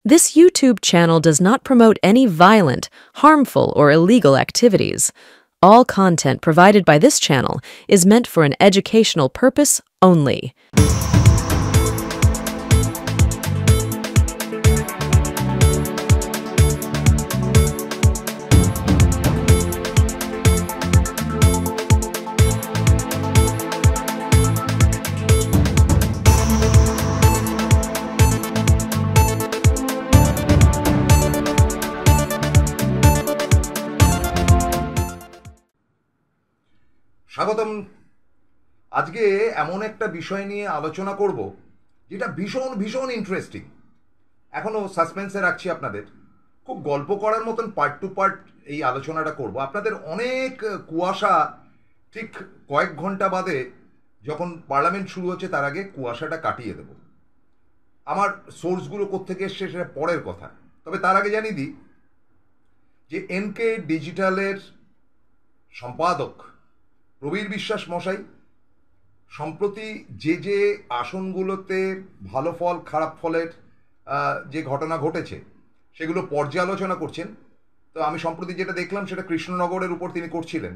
This YouTube channel does not promote any violent, harmful, or illegal activities. All content provided by this channel is meant for an educational purpose only. স্বাগতম। আজকে এমন একটা বিষয় নিয়ে আলোচনা করব যেটা ভীষণ ভীষণ ইন্টারেস্টিং। এখনও সাসপেন্সে রাখছি আপনাদের। খুব গল্প করার মতন পার্ট টু পার্ট এই আলোচনাটা করব। আপনাদের অনেক কুয়াশা ঠিক কয়েক ঘন্টা বাদে যখন পার্লামেন্ট শুরু হচ্ছে তার আগে কুয়াশাটা কাটিয়ে দেব। আমার সোর্সগুলো কোত্থেকে এসছে সেটা পরের কথা। তবে তার আগে জানিয়ে দিই যে এনকে ডিজিটালের সম্পাদক প্রবীর বিশ্বাস মশাই সম্প্রতি যে আসনগুলোতে ভালো ফল খারাপ ফলের যে ঘটনা ঘটেছে সেগুলো পর্যালোচনা করছেন। তো আমি সম্প্রতি যেটা দেখলাম সেটা কৃষ্ণনগরের উপর তিনি করছিলেন।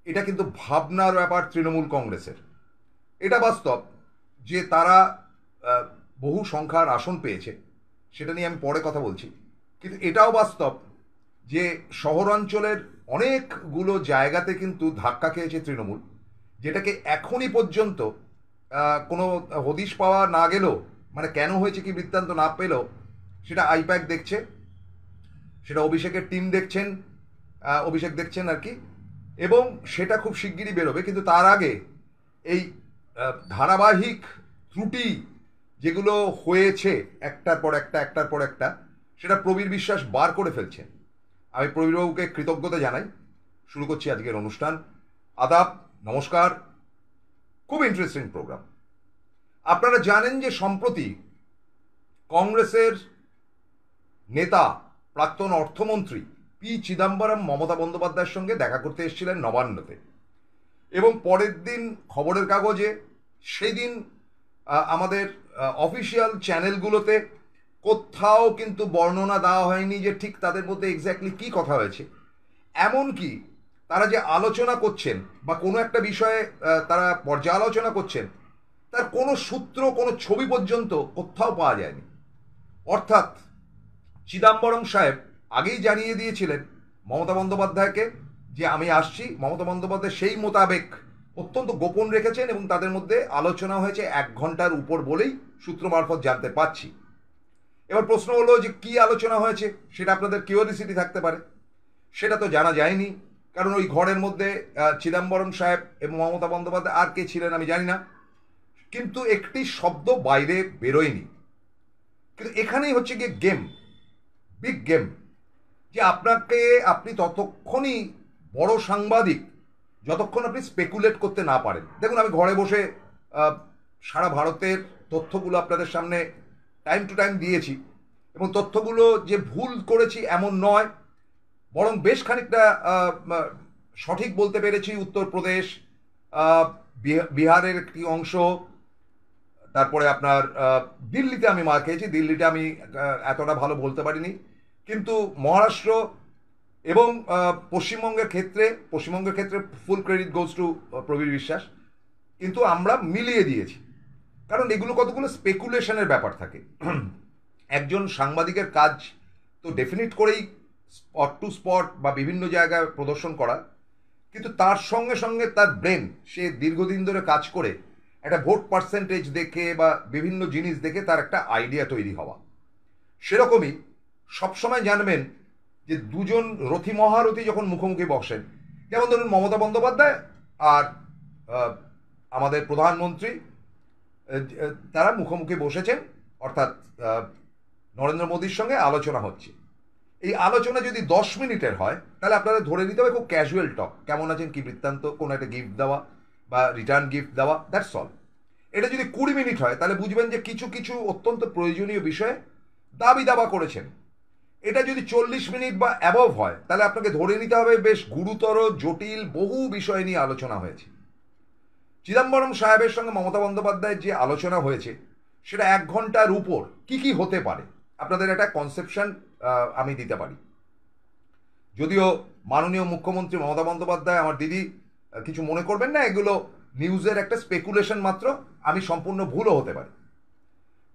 এটা কিন্তু ভাবনার ব্যাপার তৃণমূল কংগ্রেসের। এটা বাস্তব যে তারা বহু সংখ্যার আসন পেয়েছে, সেটা নিয়ে আমি পরে কথা বলছি। কিন্তু এটাও বাস্তব যে শহরাঞ্চলের অনেকগুলো জায়গাতে কিন্তু ধাক্কা খেয়েছে তৃণমূল, যেটাকে এখনই পর্যন্ত কোনো হদিশ পাওয়া না গেলেও, মানে কেন হয়েছে কি বৃত্তান্ত না পেলেও, সেটা আইপ্যাক দেখছে, সেটা অভিষেকের টিম দেখছেন, অভিষেক দেখছেন আর কি, এবং সেটা খুব শিগগিরই বেরোবে। কিন্তু তার আগে এই ধারাবাহিক ত্রুটি যেগুলো হয়েছে একটার পর একটা সেটা প্রবীর বিশ্বাস বার করে ফেলছেন। আমি প্রবীরবাবুকে কৃতজ্ঞতা জানাই। শুরু করছি আজকের অনুষ্ঠান। আদাব, নমস্কার। খুব ইন্টারেস্টিং প্রোগ্রাম। আপনারা জানেন যে সম্প্রতি কংগ্রেসের নেতা প্রাক্তন অর্থমন্ত্রী পি চিদম্বরম মমতা বন্দ্যোপাধ্যায়ের সঙ্গে দেখা করতে এসেছিলেন নবান্নতে, এবং পরের দিন খবরের কাগজে, সেই দিন আমাদের অফিসিয়াল চ্যানেলগুলোতে কোথাও কিন্তু বর্ণনা দেওয়া হয়নি যে ঠিক তাদের মধ্যে এক্স্যাক্টলি কী কথা হয়েছে। এমনকি তারা যে আলোচনা করছেন বা কোনো একটা বিষয়ে তারা পর্যালোচনা করছেন তার কোনো সূত্র, কোনো ছবি পর্যন্ত কোথাও পাওয়া যায়নি। অর্থাৎ চিদম্বরম সাহেব আগেই জানিয়ে দিয়েছিলেন মমতা বন্দ্যোপাধ্যায়কে যে আমি আসছি। মমতা বন্দ্যোপাধ্যায় সেই মোতাবেক অত্যন্ত গোপন রেখেছেন এবং তাদের মধ্যে আলোচনা হয়েছে 1 ঘন্টার উপর বলেই সূত্র মারফত জানতে পারছি। এবার প্রশ্ন হলো যে কী আলোচনা হয়েছে, সেটা আপনাদের কিউরিওসিটি থাকতে পারে। সেটা তো জানা যায়নি, কারণ ওই ঘরের মধ্যে চিদম্বরম সাহেব এবং মমতা বন্দ্যোপাধ্যায়, আর কে ছিলেন আমি জানি না, কিন্তু একটি শব্দ বাইরে বেরোয়নি। কিন্তু এখানেই হচ্ছে গিয়ে গেম, বিগ গেম, যে আপনি ততক্ষণই বড় সাংবাদিক যতক্ষণ আপনি স্পেকুলেট করতে না পারেন। দেখুন, আমি ঘরে বসে সারা ভারতের তথ্যগুলো আপনাদের সামনে টাইম টু টাইম দিয়েছি, এবং তথ্যগুলো যে ভুল করেছি এমন নয়, বরং বেশ খানিকটা সঠিক বলতে পেরেছি। উত্তরপ্রদেশ, বিহারের একটি অংশ, তারপরে আপনার দিল্লিতে আমি মার খেয়েছি। দিল্লিটা আমি এতটা ভালো বলতে পারিনি, কিন্তু মহারাষ্ট্র এবং পশ্চিমবঙ্গের ক্ষেত্রে ফুল ক্রেডিট গোজ টু প্রবীর বিশ্বাস। কিন্তু আমরা মিলিয়ে দিয়েছি, কারণ এগুলো কতগুলো স্পেকুলেশনের ব্যাপার থাকে। একজন সাংবাদিকের কাজ তো ডেফিনিট করেই স্পট টু স্পট বা বিভিন্ন জায়গায় প্রদর্শন করা, কিন্তু তার সঙ্গে সঙ্গে তার ব্রেন, সে দীর্ঘদিন ধরে কাজ করে একটা ভোট পার্সেন্টেজ দেখে বা বিভিন্ন জিনিস দেখে তার একটা আইডিয়া তৈরি হওয়া। সেরকমই সবসময় জানবেন যে দুজন রথী মহারথী যখন মুখোমুখি বসেন, যেমন ধরুন মমতা বন্দ্যোপাধ্যায় আর আমাদের প্রধানমন্ত্রী, তারা মুখোমুখি বসেছেন, অর্থাৎ নরেন্দ্র মোদীর সঙ্গে আলোচনা হচ্ছে। এই আলোচনা যদি 10 মিনিটের হয় তাহলে আপনাদের ধরে নিতে হবে খুব ক্যাজুয়াল টক, কেমন আছেন, কি বৃত্তান্ত, কোনো একটা গিফট দেওয়া বা রিটার্ন গিফট দেওয়া, দ্যাটস অল। এটা যদি 20 মিনিট হয় তাহলে বুঝবেন যে কিছু কিছু অত্যন্ত প্রয়োজনীয় বিষয়ে দাবি দাবা করেছেন। এটা যদি 40 মিনিট বা অ্যাবভ হয় তাহলে আপনাকে ধরে নিতে হবে বেশ গুরুতর, জটিল বহু বিষয় নিয়ে আলোচনা হয়েছে। চিদম্বরম সাহেবের সঙ্গে মমতা বন্দ্যোপাধ্যায়ের যে আলোচনা হয়েছে সেটা 1 ঘন্টার উপর। কি কি হতে পারে আপনাদের একটা কনসেপশন আমি দিতে পারি। যদিও মাননীয় মুখ্যমন্ত্রী মমতা বন্দ্যোপাধ্যায়, আমার দিদি, কিছু মনে করবেন না, এগুলো নিউজের একটা স্পেকুলেশন মাত্র, আমি সম্পূর্ণ ভুলও হতে পারি।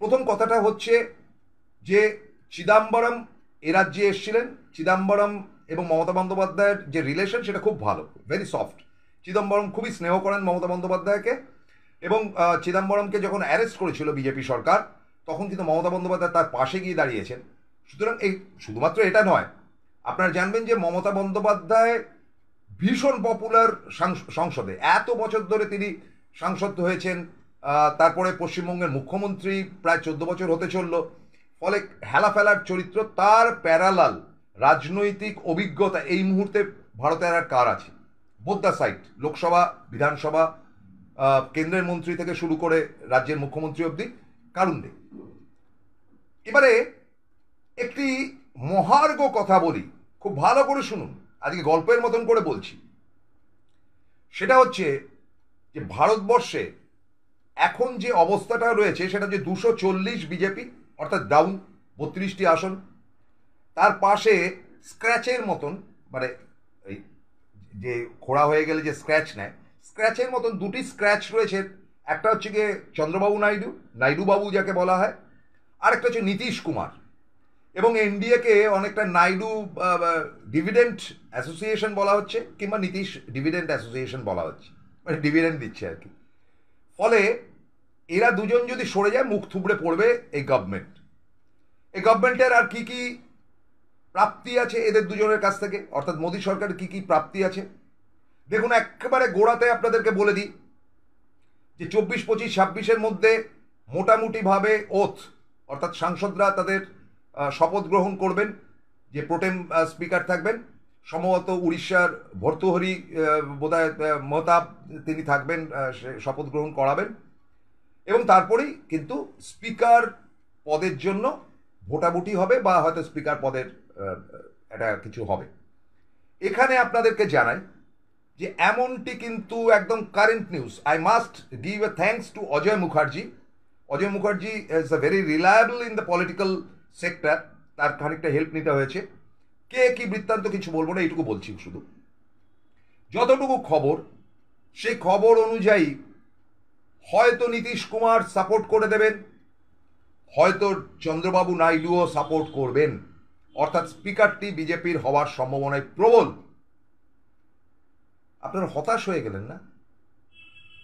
প্রথম কথাটা হচ্ছে যে চিদাম্বরম এ রাজ্যে এসেছিলেন। চিদাম্বরম এবং মমতা বন্দ্যোপাধ্যায়ের যে রিলেশন সেটা খুব ভালো, ভেরি সফট। চিদম্বরম খুবই স্নেহ করেন মমতা বন্দ্যোপাধ্যায়কে, এবং চিদম্বরমকে যখন অ্যারেস্ট করেছিল বিজেপি সরকার, তখন কিন্তু মমতা বন্দ্যোপাধ্যায় তার পাশে গিয়ে দাঁড়িয়েছেন। সুতরাং এই শুধুমাত্র এটা নয়, আপনারা জানবেন যে মমতা বন্দ্যোপাধ্যায় ভীষণ পপুলার সংসদে, এত বছর ধরে তিনি সাংসদ হয়েছেন, তারপরে পশ্চিমবঙ্গের মুখ্যমন্ত্রী প্রায় 14 বছর হতে চলল। ফলে হেলা ফেলার চরিত্র, তার প্যারালাল রাজনৈতিক অভিজ্ঞতা এই মুহূর্তে ভারতের আর কার আছে? বোথ দ্য সাইড, লোকসভা, বিধানসভা, কেন্দ্রের মন্ত্রী থেকে শুরু করে রাজ্যের মুখ্যমন্ত্রী অবধি কারণ নেই। এবারে একটি মহার্ঘ কথা বলি, খুব ভালো করে শুনুন, আজকে গল্পের মতন করে বলছি। সেটা হচ্ছে যে ভারতবর্ষে এখন যে অবস্থাটা রয়েছে সেটা যে 240 বিজেপি, অর্থাৎ ডাউন 32টি আসন, তার পাশে স্ক্র্যাচের মতন, মানে এই যে খোড়া হয়ে গেলে যে স্ক্র্যাচ নেয়, স্ক্র্যাচের মতন দুটি স্ক্র্যাচ রয়েছে। একটা হচ্ছে গিয়ে চন্দ্রবাবু নাইডু, নাইডু বাবু যাকে বলা হয়, আর একটা হচ্ছে নীতিশ কুমার। এবং এনডিএকে অনেকটা নাইডু ডিভিডেন্ড অ্যাসোসিয়েশন বলা হচ্ছে, কিংবা নীতিশ ডিভিডেন্ড অ্যাসোসিয়েশন বলা হচ্ছে, মানে ডিভিডেন্ড দিচ্ছে আর কি। ফলে এরা দুজন যদি সরে যায়, মুখ থুবড়ে পড়বে এই গভর্নমেন্ট। এই গভর্নমেন্টের আর কি কি প্রাপ্তি আছে এদের দুজনের কাছ থেকে, অর্থাৎ মোদী সরকারের কি কি প্রাপ্তি আছে দেখুন। একেবারে গোড়াতে আপনাদেরকে বলে দিই যে 24, 25, 26-এর মধ্যে মোটামুটিভাবে ওথ, অর্থাৎ সাংসদরা তাদের শপথ গ্রহণ করবেন, যে প্রোটেম স্পিকার থাকবেন। সম্ভবত উড়িষ্যার ভর্তুহরি বোধহয় মহতাব, তিনি থাকবেন, শপথ গ্রহণ করাবেন। এবং তারপরেই কিন্তু স্পিকার পদের জন্য ভোটাভুটি হবে, বা হয়তো স্পিকার পদের একটা কিছু হবে। এখানে আপনাদেরকে জানাই যে এমনটি কিন্তু একদম current news. I must give a thanks to Ajay Mukherjee. Ajay Mukherjee is a very reliable in the political sector. তার খানিকটা হেল্প নিতে হয়েছে। কে কি বৃত্তান্ত কিছু বলবো না, এইটুকু বলছি শুধু। যতটুকু খবর, সেই খবর অনুযায়ী হয়তো নীতিশ কুমার সাপোর্ট করে দেবেন, হয়তো চন্দ্রবাবু নাইডুও সাপোর্ট করবেন, অর্থাৎ স্পিকারটি বিজেপির হওয়ার সম্ভাবনায় প্রবল। আপনারা হতাশ হয়ে গেলেন না?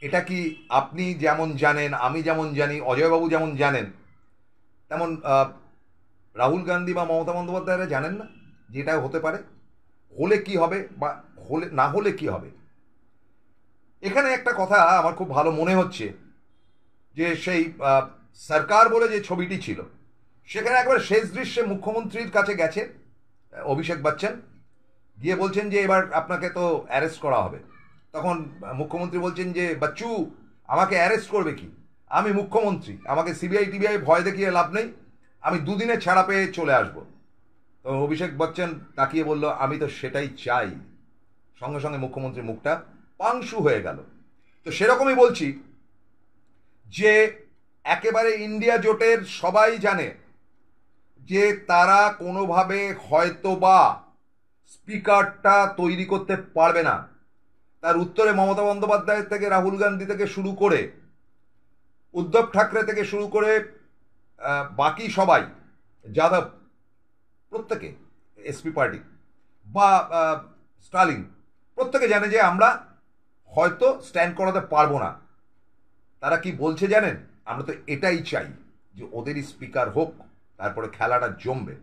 এটা কি আপনি যেমন জানেন, আমি যেমন জানি, অজয়বাবু যেমন জানেন, তেমন রাহুল গান্ধী বা মমতা বন্দ্যোপাধ্যায়রা জানেন না যে এটা হতে পারে? হলে কি হবে, বা হলে না হলে কি হবে? এখানে একটা কথা আমার খুব ভালো মনে হচ্ছে, যে সেই সরকার বলে যে ছবিটি ছিল, সেখানে একবার শেষ দৃশ্যে মুখ্যমন্ত্রীর কাছে গেছে অভিষেক বচ্চন, গিয়ে বলছেন যে এবার আপনাকে তো অ্যারেস্ট করা হবে। তখন মুখ্যমন্ত্রী বলছেন যে বাচ্চু, আমাকে অ্যারেস্ট করবে কি? আমি মুখ্যমন্ত্রী, আমাকে সিবিআই টিবিআই ভয় দেখিয়ে লাভ নেই, আমি দুদিনে ছাড়া পেয়ে চলে আসবো। তো অভিষেক বচ্চন তাকিয়ে বলল, আমি তো সেটাই চাই। সঙ্গে সঙ্গে মুখ্যমন্ত্রীর মুখটা পাংশু হয়ে গেল। তো সেরকমই বলছি যে একেবারে ইন্ডিয়া জোটের সবাই জানে যে তারা কোনোভাবে হয়তোবা স্পিকারটা তৈরি করতে পারবে না। তার উত্তরে মমতা বন্দ্যোপাধ্যায় থেকে, রাহুল গান্ধী থেকে শুরু করে, উদ্ধব ঠাকরে থেকে শুরু করে বাকি সবাই, যাদব, প্রত্যেকে, এসপি পার্টি বা স্টালিন, প্রত্যেকে জানে যে আমরা হয়তো স্ট্যান্ড করাতে পারবো না। তারা কি বলছে জানেন? আমরা তো এটাই চাই যে ওদেরই স্পিকার হোক, তারপরে খেলাটা জমবে।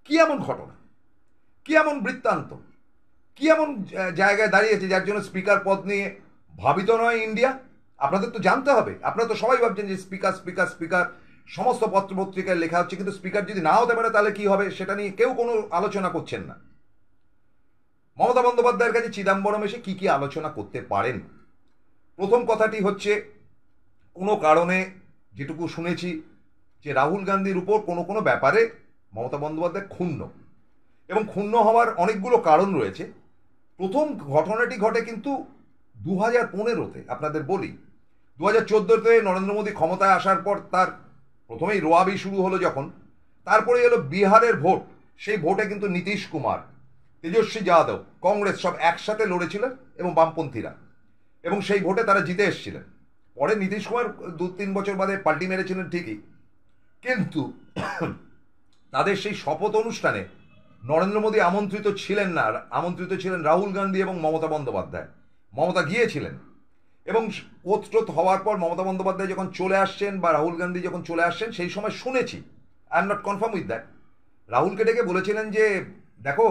কি এমন ঘটনা, কি এমন বৃত্তান্ত, কি এমন জায়গায় দাঁড়িয়েছে যার জন্য স্পিকার পদ নিয়ে ভাবিত নয় ইন্ডিয়া? আপনাদের তো জানতে হবে। আপনারা তো সবাই ভাবছেন যে স্পিকার স্পিকার স্পিকার, সমস্ত পত্রপত্রিকায় লেখা হচ্ছে, কিন্তু স্পিকার যদি না হতে পারে তাহলে কি হবে সেটা নিয়ে কেউ কোনো আলোচনা করছেন না। মমতা বন্দ্যোপাধ্যায়ের কাছে চিদম্বরম এসে কি কি আলোচনা করতে পারেন? প্রথম কথাটি হচ্ছে, কোনো কারণে যেটুকু শুনেছি যে রাহুল গান্ধীর উপর কোনো কোনো ব্যাপারে মমতা বন্দ্যোপাধ্যায় ক্ষুণ্ণ, এবং ক্ষুণ্ণ হওয়ার অনেকগুলো কারণ রয়েছে। প্রথম ঘটনাটি ঘটে কিন্তু 2015-তে। আপনাদের বলি, 2014-তে নরেন্দ্র মোদী ক্ষমতায় আসার পর তার প্রথমেই রোয়াবি শুরু হলো, যখন তারপরে এলো বিহারের ভোট, সেই ভোটে কিন্তু নীতিশ কুমার, তেজস্বী যাদব, কংগ্রেস সব একসাথে লড়েছিলেন এবং বামপন্থীরা, এবং সেই ভোটে তারা জিতে এসেছিলেন। পরে নীতিশ কুমার 2-3 বছর বাদে পাল্টি মেরেছিলেন ঠিকই, কিন্তু তাদের সেই শপথ অনুষ্ঠানে নরেন্দ্র মোদী আমন্ত্রিত ছিলেন না, আমন্ত্রিত ছিলেন রাহুল গান্ধী এবং মমতা বন্দ্যোপাধ্যায়। মমতা গিয়েছিলেন, এবং ওথ টোথ হওয়ার পর মমতা বন্দ্যোপাধ্যায় যখন চলে আসছেন বা রাহুল গান্ধী যখন চলে আসছেন, সেই সময় শুনেছি, I am not confirm with that, রাহুলকে ডেকে বলেছিলেন যে দেখো,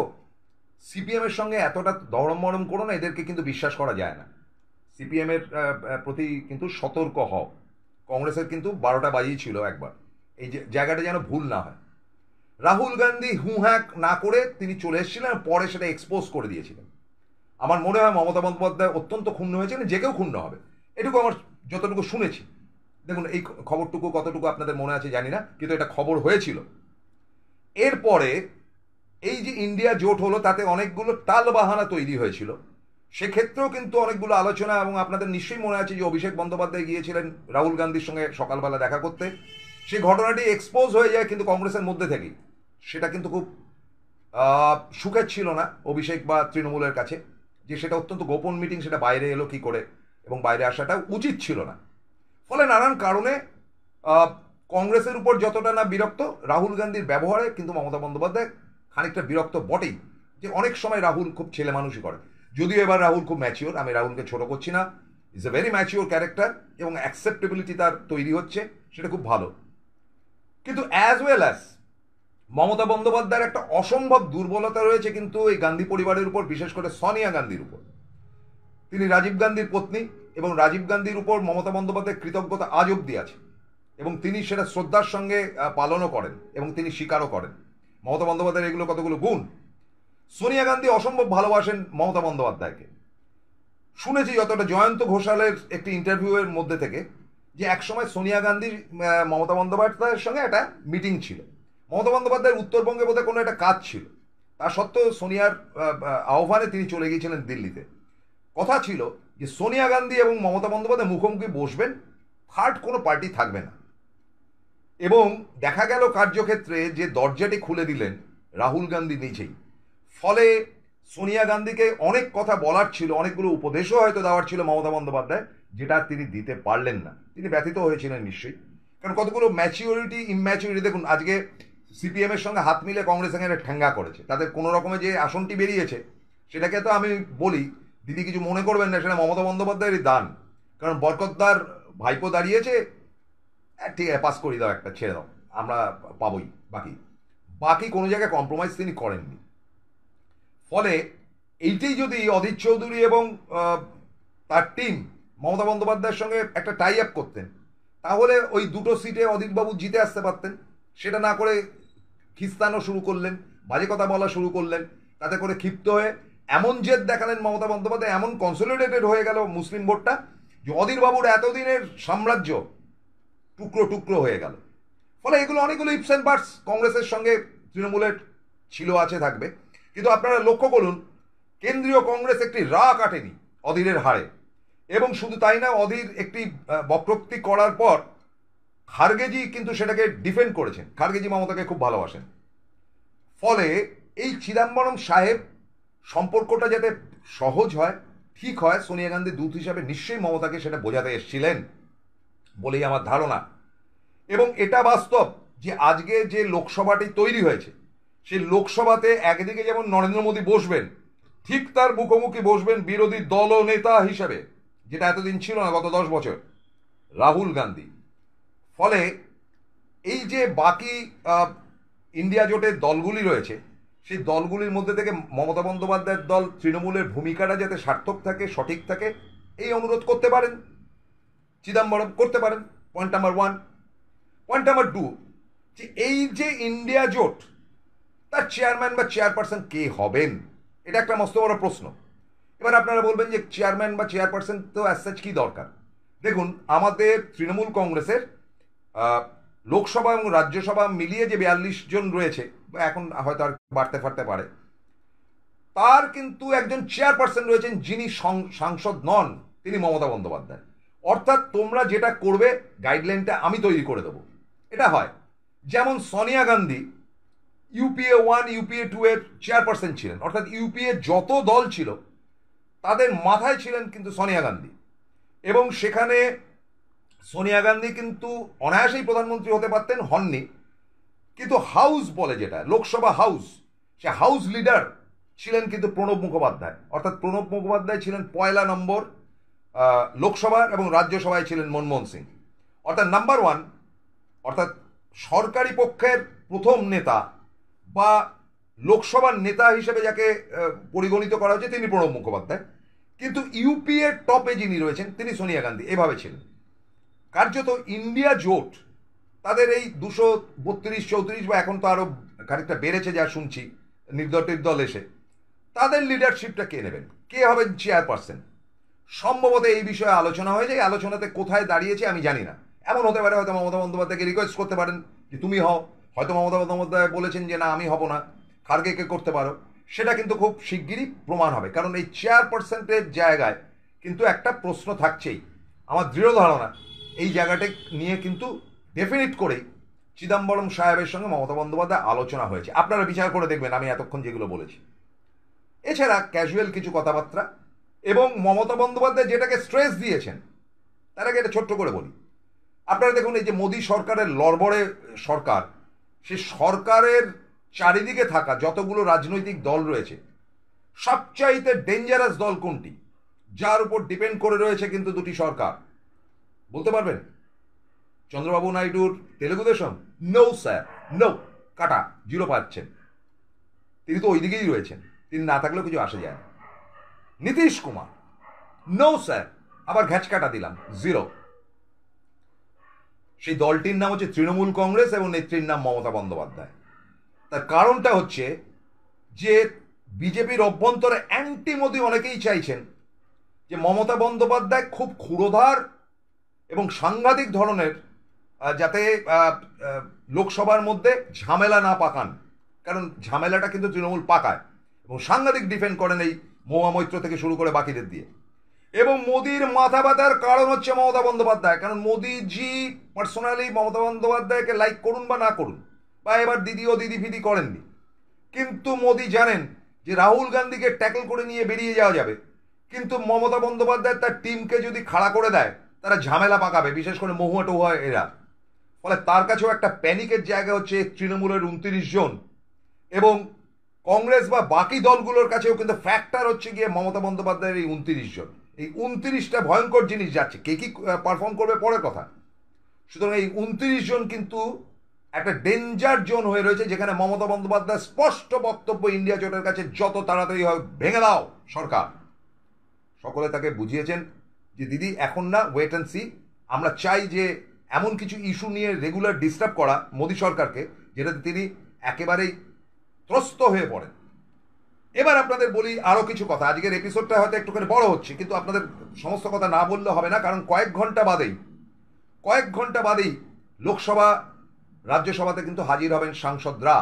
সিপিএমের সঙ্গে এতটা দরম মরম করো না, এদেরকে কিন্তু বিশ্বাস করা যায় না, সিপিএমের প্রতি কিন্তু সতর্ক হও। কংগ্রেসের কিন্তু 12টা বাজিয়েছিল একবার, এই যে জায়গাটা যেন ভুল না হয়। রাহুল গান্ধী হু হ্যাক না করে তিনি চলে এসেছিলেন, পরে সেটা এক্সপোজ করে দিয়েছিলেন। আমার মনে হয় মমতা বন্দ্যোপাধ্যায় অত্যন্ত ক্ষুণ্ণ হয়েছেন, যে কেউ ক্ষুণ্ণ হবে, এটুকু আমার যতটুকু শুনেছি। দেখুন, এই খবরটুকু কতটুকু আপনাদের মনে আছে জানি না, কিন্তু এটা খবর হয়েছিল। এরপরে এই যে ইন্ডিয়া জোট হলো, তাতে অনেকগুলো টালবাহানা তৈরি হয়েছিল, সেক্ষেত্রেও কিন্তু অনেকগুলো আলোচনা, এবং আপনাদের নিশ্চয়ই মনে আছে যে অভিষেক বন্দ্যোপাধ্যায় গিয়েছিলেন রাহুল গান্ধীর সঙ্গে সকালবেলা দেখা করতে, সেই ঘটনাটি এক্সপোজ হয়ে যায় কিন্তু কংগ্রেসের মধ্যে থেকেই। সেটা কিন্তু খুব সুখের ছিল না অভিষেক বা তৃণমূলের কাছে, যে সেটা অত্যন্ত গোপন মিটিং, সেটা বাইরে এলো কি করে, এবং বাইরে আসাটা উচিত ছিল না। ফলে নানান কারণে কংগ্রেসের উপর যতটা না বিরক্ত, রাহুল গান্ধীর ব্যবহারে কিন্তু মমতা বন্দ্যোপাধ্যায় খানিকটা বিরক্ত বটেই, যে অনেক সময় রাহুল খুব ছেলে মানুষই করে। যদিও এবার রাহুল খুব ম্যাচিওর, আমি রাহুলকে ছোট করছি না, is a very mature character, এবং অ্যাকসেপ্টেবিলিটি তার তৈরি হচ্ছে, সেটা খুব ভালো। কিন্তু অ্যাজ ওয়েল অ্যাজ মমতা বন্দ্যোপাধ্যায়ের একটা অসম্ভব দুর্বলতা রয়েছে কিন্তু এই গান্ধী পরিবারের উপর, বিশেষ করে সোনিয়া গান্ধীর উপর। তিনি রাজীব গান্ধীর পত্নী, এবং রাজীব গান্ধীর উপর মমতা বন্দ্যোপাধ্যায়ের কৃতজ্ঞতা আজ অব্দি আছে, এবং তিনি সেটা শ্রদ্ধার সঙ্গে পালনও করেন, এবং তিনি স্বীকারও করেন। মমতা বন্দ্যোপাধ্যায়ের এগুলো কতগুলো গুণ। সোনিয়া গান্ধী অসম্ভব ভালোবাসেন মমতা বন্দ্যোপাধ্যায়কে। শুনেছি যতটা জয়ন্ত ঘোষালের একটি ইন্টারভিউয়ের মধ্যে থেকে, যে একসময় সোনিয়া গান্ধীর মমতা বন্দ্যোপাধ্যায়ের সঙ্গে একটা মিটিং ছিল, মমতা বন্দ্যোপাধ্যায়ের উত্তরবঙ্গে বোধহয় কোনো একটা কাজ ছিল, তা সত্ত্বেও সোনিয়ার আহ্বানে তিনি চলে গিয়েছিলেন দিল্লিতে। কথা ছিল যে সোনিয়া গান্ধী এবং মমতা বন্দ্যোপাধ্যায় মুখোমুখি বসবেন, থার্ড কোনো পার্টি থাকবে না। এবং দেখা গেল কার্যক্ষেত্রে যে দরজাটি খুলে দিলেন রাহুল গান্ধী নিজেই। ফলে সোনিয়া গান্ধীকে অনেক কথা বলার ছিল, অনেকগুলো উপদেশও হয়তো দেওয়ার ছিল মমতা বন্দ্যোপাধ্যায়, যেটা তিনি দিতে পারলেন না। তিনি ব্যথিত হয়েছিলেন নিশ্চয়ই, কারণ কতগুলো ম্যাচিওরিটি ইম্যাচিওরিটি, দেখুন আজকে সিপিএম এর সঙ্গে হাত মিলে কংগ্রেস এখানে ঠ্যাঙ্গা করেছে, তাদের কোনো রকমের যে আসনটি বেরিয়েছে, সেটাকে তো আমি বলি, দিদি কিছু মনে করবেন না, সেটা মমতা বন্দ্যোপাধ্যায়েরই দান। কারণ বরকতদার ভাইপো দাঁড়িয়েছে, ঠিক আছে পাস করিয়ে দাও, একটা ছেড়ে দাও, আমরা পাবোই, বাকি বাকি কোনো জায়গায় কম্প্রোমাইজ তিনি করেননি। ফলে এইটাই যদি অধীর চৌধুরী এবং তার টিম মমতা বন্দ্যোপাধ্যায়ের সঙ্গে একটা টাই আপ করতেন, তাহলে ওই দুটো সিটে অধীরবাবু জিতে আসতে পারতেন। সেটা না করে খিস্তানো শুরু করলেন, বাজে কথা বলা শুরু করলেন, তাতে করে ক্ষিপ্ত হয়ে এমন জেদ দেখালেন মমতা বন্দ্যোপাধ্যায়, এমন কনসলিডেটেড হয়ে গেল মুসলিম ভোটটা, যে অধীরবাবুর এতদিনের সাম্রাজ্য টুকরো টুকরো হয়ে গেল। ফলে এগুলো অনেকগুলো ইপস অ্যান্ড বাটস কংগ্রেসের সঙ্গে তৃণমূলের ছিল, আছে, থাকবে। কিন্তু আপনারা লক্ষ্য করুন, কেন্দ্রীয় কংগ্রেস একটি রা কাটেনি অধীরের হারে, এবং শুধু তাই না, অধীর একটি বক্রোক্তি করার পর খার্গেজি কিন্তু সেটাকে ডিফেন্ড করেছেন। খার্গেজি মমতাকে খুব ভালোবাসেন। ফলে এই চিদম্বরম সাহেব সম্পর্কটা যাতে সহজ হয়, ঠিক হয়, সোনিয়া গান্ধী দূত হিসাবে নিশ্চয়ই মমতাকে সেটা বোঝাতে এসেছিলেন বলেই আমার ধারণা। এবং এটা বাস্তব যে আজকে যে লোকসভাটি তৈরি হয়েছে, সেই লোকসভাতে একদিকে যেমন নরেন্দ্র মোদী বসবেন, ঠিক তার মুখোমুখি বসবেন বিরোধী দলনেতা হিসেবে, যেটা এতদিন ছিল না গত 10 বছর, রাহুল গান্ধী। ফলে এই যে বাকি ইন্ডিয়া জোটের দলগুলি রয়েছে, সেই দলগুলির মধ্যে থেকে মমতা বন্দ্যোপাধ্যায়ের দল তৃণমূলের ভূমিকাটা যাতে সার্থক থাকে, সঠিক থাকে, এই অনুরোধ করতে পারেন চিদম্বরম, করতে পারেন। Point number 1। পয়েন্ট নাম্বার 2, যে এই যে ইন্ডিয়া জোট, তার চেয়ারম্যান বা চেয়ারপারসন কে হবেন, এটা একটা মস্ত বড় প্রশ্ন। এবার আপনারা বলবেন যে চেয়ারম্যান বা চেয়ারপারসন তো অ্যাজ সাচ কি দরকার। দেখুন, আমাদের তৃণমূল কংগ্রেসের লোকসভা এবং রাজ্যসভা মিলিয়ে যে 42 জন রয়েছে, বা এখন হয়তো আর বাড়তে ফাড়তে পারে, তার কিন্তু একজন চেয়ারপারসন রয়েছেন যিনি সাংসদ নন, তিনি মমতা বন্দ্যোপাধ্যায়। অর্থাৎ তোমরা যেটা করবে গাইডলাইনটা আমি তৈরি করে দেবো, এটা হয়। যেমন সোনিয়া গান্ধী ইউপিএ 1 ইউপিএ 2 এর চেয়ারপারসন ছিলেন, অর্থাৎ ইউপিএ যত দল ছিল তাদের মাথায় ছিলেন কিন্তু সোনিয়া গান্ধী। এবং সেখানে সোনিয়া গান্ধী কিন্তু অনায়াসেই প্রধানমন্ত্রী হতে পারতেন, হননি, কিন্তু হাউস বলে যেটা লোকসভা হাউস, সে হাউস লিডার ছিলেন কিন্তু প্রণব মুখোপাধ্যায়। অর্থাৎ প্রণব মুখোপাধ্যায় ছিলেন পয়লা নম্বর লোকসভার, এবং রাজ্যসভায় ছিলেন মনমোহন সিং। অর্থাৎ নাম্বার 1, অর্থাৎ সরকারি পক্ষের প্রথম নেতা বা লোকসভার নেতা হিসেবে যাকে পরিগণিত করা হচ্ছে তিনি প্রণব মুখোপাধ্যায়, কিন্তু ইউপিএর টপে যিনি রয়েছেন তিনি সোনিয়া গান্ধী। এভাবে ছিলেন। কার্যত ইন্ডিয়া জোট তাদের এই 232-34 বা এখন তো আরো খানিকটা বেড়েছে যা শুনছি নির্দল এসে, তাদের লিডারশিপটা কে নেবেন, কে হবেন চেয়ারপারসন, সম্ভবত এই বিষয়ে আলোচনা হয়ে যায়। আলোচনাতে কোথায় দাঁড়িয়েছে আমি জানি না। এমন হতে পারে হয়তো মমতা বন্দ্যোপাধ্যায়কে রিকোয়েস্ট করতে পারেন যে তুমি হও, হয়তো মমতা বন্দ্যোপাধ্যায় বলেছেন যে না আমি হব না, খার্গেকে করতে পারো। সেটা কিন্তু খুব শিগগিরই প্রমাণ হবে, কারণ এই চেয়ারপারসনের জায়গায় কিন্তু একটা প্রশ্ন থাকছেই। আমার দৃঢ় ধারণা এই জায়গাটা নিয়ে কিন্তু ডেফিনিট করেই চিদম্বরম সাহেবের সঙ্গে মমতা বন্দ্যোপাধ্যায় আলোচনা হয়েছে। আপনারা বিচার করে দেখবেন আমি এতক্ষণ যেগুলো বলেছি। এছাড়া ক্যাজুয়াল কিছু কথাবার্তা, এবং মমতা বন্দ্যোপাধ্যায় যেটাকে স্ট্রেস দিয়েছেন তার আগে এটা ছোট্ট করে বলি। আপনারা দেখুন এই যে মোদী সরকারের লড়বড়ে সরকার, সে সরকারের চারিদিকে থাকা যতগুলো রাজনৈতিক দল রয়েছে সবচাইতে ডেঞ্জারাস দল কোনটি, যার উপর ডিপেন্ড করে রয়েছে কিন্তু দুটি সরকার, বলতে পারবেন? চন্দ্রবাবু নাইডুর Telugu Desam? No sir, no, কাটা, 0 পাচ্ছেন। তিনি তো ওই দিকেই রয়েছেন, তিনি না থাকলেও কিছু আসে যায় না। নীতিশ কুমার? নো স্যার, আবার ঘ্যাচ কাটা দিলাম, 0। সেই দলটির নাম হচ্ছে তৃণমূল কংগ্রেস এবং নেত্রীর নাম মমতা বন্দ্যোপাধ্যায়। তার কারণটা হচ্ছে যে বিজেপির অভ্যন্তরে অ্যান্টি মোদি অনেকেই চাইছেন যে মমতা বন্দ্যোপাধ্যায় খুব ক্ষুরোধার এবং সাংঘাতিক ধরনের যাতে লোকসভার মধ্যে ঝামেলা না পাকান, কারণ ঝামেলাটা কিন্তু তৃণমূল পাকায়, এবং সাংঘাতিক ডিফেন্ড করেন এই মহুয়া মৈত্র থেকে শুরু করে বাকিদের দিয়ে। এবং মোদির মাথা ব্যথার কারণ হচ্ছে মমতা বন্দ্যোপাধ্যায়, কারণ মোদিজি পার্সোনালি মমতা বন্দ্যোপাধ্যায়কে লাইক করুন বা না করুন, বা এবার দিদিও দিদি ফিদি করেননি, কিন্তু মোদি জানেন যে রাহুল গান্ধীকে ট্যাকল করে নিয়ে বেরিয়ে যাওয়া যাবে, কিন্তু মমতা বন্দ্যোপাধ্যায় তার টিমকে যদি খাড়া করে দেয় তারা ঝামেলা পাকাবে, বিশেষ করে মহুয়া টহুয়া এরা। ফলে তার কাছেও একটা প্যানিকের জায়গা হচ্ছে তৃণমূলের 29 জন, এবং কংগ্রেস বা বাকি দলগুলোর কাছেও কিন্তু ফ্যাক্টর হচ্ছে গিয়ে মমতা বন্দ্যোপাধ্যায়ের এই 29 জন। এই 29টা ভয়ঙ্কর জিনিস যাচ্ছে, কে কি পারফর্ম করবে পরের কথা। সুতরাং এই 29 জন কিন্তু একটা ডেঞ্জার জোন হয়ে রয়েছে, যেখানে মমতা বন্দ্যোপাধ্যায় স্পষ্ট বক্তব্য ইন্ডিয়া জোটের কাছে যত তাড়াতাড়ি হয় ভেঙে দাও সরকার। সকলে তাকে বুঝিয়েছেন যে দিদি এখন না, ওয়েট অ্যান্ড সি। আমরা চাই যে এমন কিছু ইস্যু নিয়ে রেগুলার ডিস্টার্ব করা মোদী সরকারকে যেটাতে তিনি একেবারেই ত্রস্ত হয়ে পড়েন। এবার আপনাদের বলি আরও কিছু কথা। আজকের এপিসোডটা হয়তো একটুখানি বড় হচ্ছে, কিন্তু আপনাদের সমস্ত কথা না বললে হবে না, কারণ কয়েক ঘন্টা বাদেই লোকসভা রাজ্যসভাতে কিন্তু হাজির হবেন সাংসদরা।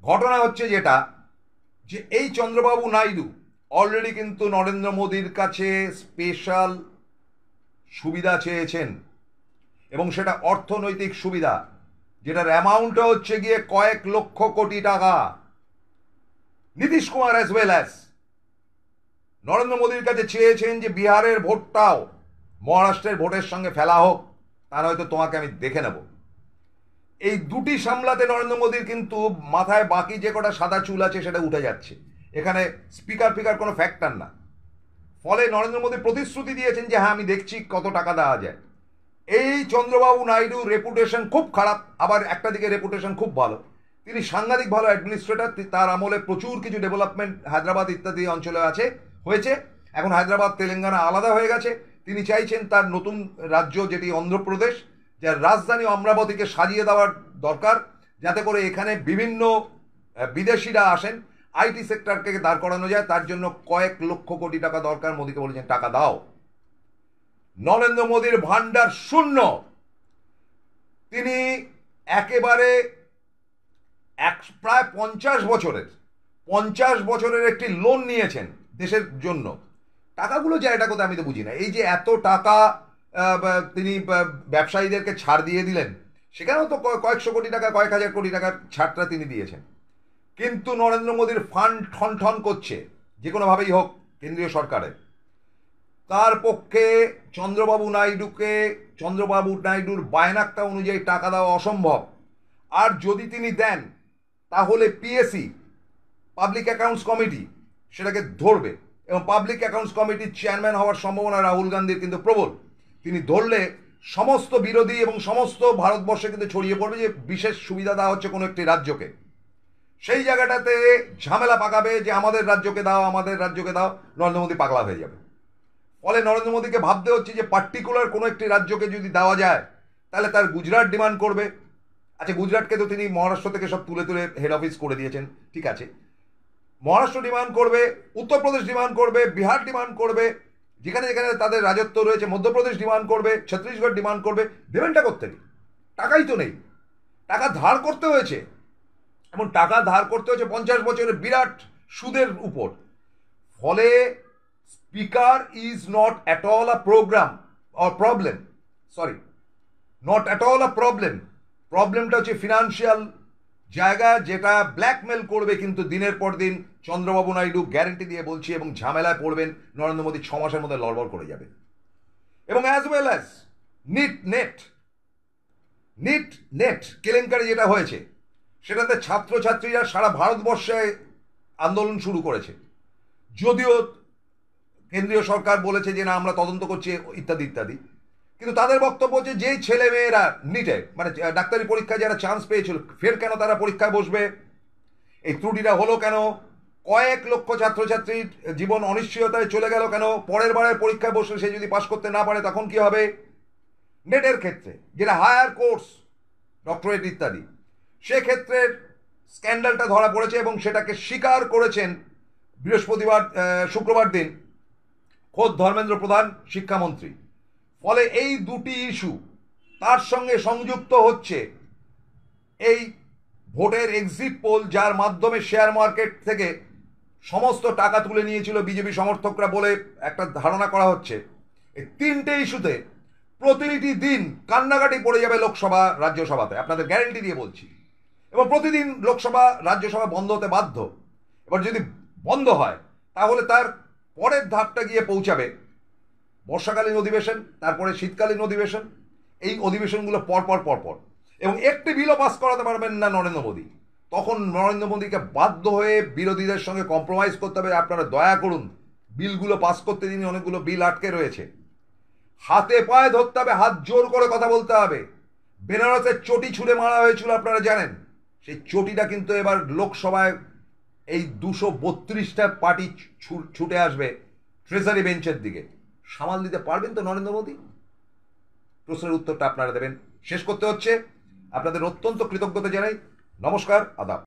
ঘটনা হচ্ছে যেটা, যে এই চন্দ্রবাবু নাইডু অলরেডি কিন্তু নরেন্দ্র মোদীর কাছে স্পেশাল সুবিধা চেয়েছেন, এবং সেটা অর্থনৈতিক সুবিধা, যেটার অ্যামাউন্টটা হচ্ছে গিয়ে কয়েক লক্ষ কোটি টাকা। Nitish Kumar as well as Narendra মোদীর কাছে চেয়েছেন যে বিহারের ভোটটাও মহারাষ্ট্রের ভোটের সঙ্গে ফেলা হোক, তা নয়তো তোমাকে আমি দেখে নেব। এই দুটি সামলাতে নরেন্দ্র মোদীর কিন্তু মাথায় বাকি যে কটা সাদা চুল আছে সেটা উঠে যাচ্ছে। এখানে স্পিকার ফিকার কোনো ফ্যাক্টর না। ফলে নরেন্দ্র মোদী প্রতিশ্রুতি দিয়েছেন যে হ্যাঁ আমি দেখছি কত টাকা দেওয়া যায়। এই চন্দ্রবাবু নাইডুর রেপুটেশন খুব খারাপ, আবার একটা দিকে রেপুটেশন খুব ভালো। তিনি সাংঘাতিক ভালো অ্যাডমিনিস্ট্রেটর, তার আমলে প্রচুর কিছু ডেভেলপমেন্ট হায়দ্রাবাদ ইত্যাদি অঞ্চলে হয়েছে। এখন হায়দ্রাবাদ তেলেঙ্গানা আলাদা হয়ে গেছে। তিনি চাইছেন তার নতুন রাজ্য যেটি অন্ধ্রপ্রদেশ, যার রাজধানী অমরাবতীকে সাজিয়ে দেওয়ার দরকার, যাতে করে এখানে বিভিন্ন বিদেশিরা আসেন, আইটি সেক্টরকে দাঁড় করানো যায়। তার জন্য কয়েক লক্ষ কোটি টাকা দরকার। মোদীকে বলেছেন টাকা দাও। নরেন্দ্র মোদীর ভান্ডার শূন্য। তিনি একেবারে প্রায় 50 বছরের একটি লোন নিয়েছেন দেশের জন্য। টাকাগুলো যায় এটা কোথায় আমি তো বুঝি না। এই যে এত টাকা তিনি ব্যবসায়ীদেরকে ছাড় দিয়ে দিলেন, সেখানেও তো কয়েকশো কোটি টাকা, কয়েক হাজার কোটি টাকার ছাড়টা তিনি দিয়েছেন। কিন্তু নরেন্দ্র মোদীর ফান্ড ঠন ঠন করছে যে কোনোভাবেই হোক কেন্দ্রীয় সরকারে। তার পক্ষে চন্দ্রবাবু নাইডুর বায়নাক্তা অনুযায়ী টাকা দেওয়া অসম্ভব। আর যদি তিনি দেন তাহলে পিএসি, পাবলিক অ্যাকাউন্টস কমিটি, সেটাকে ধরবে এবং পাবলিক অ্যাকাউন্টস কমিটির চেয়ারম্যান হওয়ার সম্ভাবনা রাহুল গান্ধীর কিন্তু প্রবল। তিনি ধরলে সমস্ত বিরোধী এবং সমস্ত ভারতবর্ষে কিন্তু ছড়িয়ে পড়বে যে বিশেষ সুবিধা দেওয়া হচ্ছে কোনো একটি রাজ্যকে। সেই জায়গাটাতে ঝামেলা পাকাবে যে আমাদের রাজ্যকে দাও, আমাদের রাজ্যকে দাও, নরেন্দ্র মোদী পাগলা হয়ে যাবে। ফলে নরেন্দ্র মোদীকে ভাবতে হচ্ছে যে পার্টিকুলার কোনো একটি রাজ্যকে যদি দেওয়া যায় তাহলে তার গুজরাট ডিমান্ড করবে। আচ্ছা, গুজরাটকে তো তিনি মহারাষ্ট্র থেকে সব তুলে তুলে হেড অফিস করে দিয়েছেন, ঠিক আছে। মহারাষ্ট্র ডিমান্ড করবে, উত্তরপ্রদেশ ডিমান্ড করবে, বিহার ডিমান্ড করবে, যেখানে যেখানে তাদের রাজত্ব রয়েছে, মধ্যপ্রদেশ ডিমান্ড করবে, ছত্তিশগড় ডিমান্ড করবে। দেবেনটা করতে নেই, টাকাই তো নেই, টাকা ধার করতে হয়েছে। এমন টাকা ধার করতে হয়েছে 50 বছরের বিরাট সুদের উপর। ফলে speaker is not at all a problem. প্রবলেমটা হচ্ছে ফিনান্সিয়াল জায়গা, যেটা ব্ল্যাকমেল করবে কিন্তু দিনের পর দিন চন্দ্রবাবু নাইডু, গ্যারেন্টি দিয়ে বলছি, এবং ঝামেলায় পড়বেন নরেন্দ্র মোদী 6 মাসের মধ্যে লড়বড় করে যাবে। এবং অ্যাজ ওয়েল অ্যাজ নেট কেলেঙ্কারি যেটা হয়েছে, সেটাতে ছাত্রছাত্রীরা সারা ভারতবর্ষে আন্দোলন শুরু করেছে। যদিও কেন্দ্রীয় সরকার বলেছে যে না, আমরা তদন্ত করছি ইত্যাদি ইত্যাদি, কিন্তু তাদের বক্তব্য হচ্ছে যেই ছেলে মেয়েরা নিটে মানে ডাক্তারি পরীক্ষায় যারা চান্স পেয়েছিল, ফের কেন তারা পরীক্ষায় বসবে? এই ত্রুটিটা হলো কেন? কয়েক লক্ষ ছাত্রছাত্রীর জীবন অনিশ্চয়তায় চলে গেল কেন? পরের বারের পরীক্ষায় বসলে সে যদি পাশ করতে না পারে তখন কি হবে? নেটের ক্ষেত্রে যেটা হায়ার কোর্স, ডক্টরেট ইত্যাদি, সেক্ষেত্রে স্ক্যান্ডালটা ধরা পড়েছে এবং সেটাকে স্বীকার করেছেন শুক্রবার দিন খোদ ধর্মেন্দ্র প্রধান, শিক্ষামন্ত্রী। ফলে এই দুটি ইস্যু তার সঙ্গে সংযুক্ত হচ্ছে এই ভোটের এক্সিট পোল, যার মাধ্যমে শেয়ার মার্কেট থেকে সমস্ত টাকা তুলে নিয়েছিল বিজেপি সমর্থকরা বলে একটা ধারণা করা হচ্ছে। এই তিনটে ইস্যুতে প্রতিটি দিন কান্নাকাটি পড়ে যাবে লোকসভা রাজ্যসভাতে, আপনাদের গ্যারেন্টি দিয়ে বলছি। এবং প্রতিদিন লোকসভা রাজ্যসভা বন্ধ হতে বাধ্য। এবার যদি বন্ধ হয় তাহলে তার পরের ধাপটা গিয়ে পৌঁছাবে বর্ষাকালীন অধিবেশন, তারপরে শীতকালীন অধিবেশন। এই অধিবেশনগুলো পরপর এবং একটি বিলও পাস করাতে পারবেন না নরেন্দ্র মোদী। তখন নরেন্দ্র মোদীকে বাধ্য হয়ে বিরোধীদের সঙ্গে কম্প্রোমাইজ করতে হবে। আপনারা দয়া করুন, বিলগুলো পাস করতে দিন, অনেকগুলো বিল আটকে রয়েছে। হাতে পায়ে ধরতে হবে, হাত জোর করে কথা বলতে হবে। বেনারসের চটি ছুঁড়ে মারা হয়েছিল, আপনারা জানেন। সেই চটিটা কিন্তু এবার লোকসভায় এই 232টা পার্টি ছুটে আসবে ট্রেজারি বেঞ্চের দিকে। সামাল দিতে পারবেন তো নরেন্দ্র মোদী? প্রশ্নের উত্তরটা আপনারা দেবেন। শেষ করতে হচ্ছে, আপনাদের অত্যন্ত কৃতজ্ঞতা জানাই। নমস্কার, আদাব।